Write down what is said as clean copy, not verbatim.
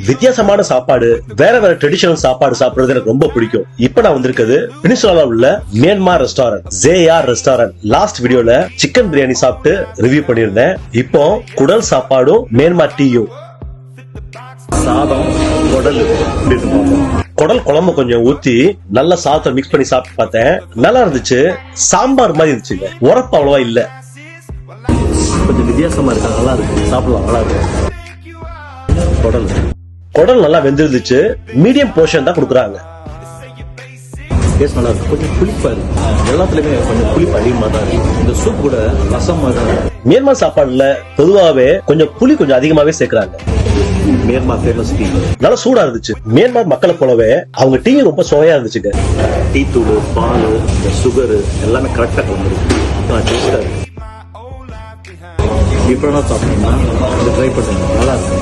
வித்தியாசமான சாப்பாடு, வேற வேற ட்ரெடிஷனல் சாப்பாடு சாப்பிடுறது எனக்கு ரொம்ப பிடிக்கும். இப்ப நான் வந்திருக்கிறது பெனின்சுலால உள்ள Myanmar restaurant, JR restaurant. Last வீடியோல சிக்கன் பிரியாணி சாப்பிட்டு ரிவ்யூ பண்ணிருந்தேன். இப்போ குடல் சாப்பாடும் மியான்மார் டீயும், சாதம், குடல் குடல் குழம்பு கொஞ்சம் ஊத்தி நல்ல சாதத்தை மிக்ஸ் பண்ணி சாப்பிட்டு பார்த்தேன். நல்லா இருந்துச்சு. சாம்பார் மாதிரி இருந்துச்சுங்க. உரப்பு அவ்வளவா இல்ல, கொஞ்சம் வித்தியாசமா இருக்கு. நல்லா இருக்கு, சாப்பிடலாம். நல்லா இருக்கு. குடல் நல்லா வெந்திருந்துச்சு. மீடியம் போர்ஷன் தான் கொடுக்குறாங்க. நல்லா இருக்கு. கொஞ்சம் புளிப்பா இருக்கு. எல்லாத்துலயுமே கொஞ்சம் புளிப்பு அதிகமா தான் இருக்கு. இந்த சூப் கூட ரசமா தான். மியான்மார் சாப்பாடுல பொதுவாகவே கொஞ்சம் புளி கொஞ்சம் அதிகமாவே சேர்க்கிறாங்க. மியான்மார் ஃபேமஸ் டீ நல்லா சூடா இருந்துச்சு. மியான்மார் மக்களை போலவே அவங்க டீ ரொம்ப சுவையா இருந்துச்சுங்க. டீ தூள், பால், சுகர் எல்லாமே கரெக்டா கலந்துருக்கு. டேஸ்டா இருக்கு. இப்ப சாப்பிட்டீங்கன்னா ட்ரை பண்ணுங்க. நல்லா இருக்கு.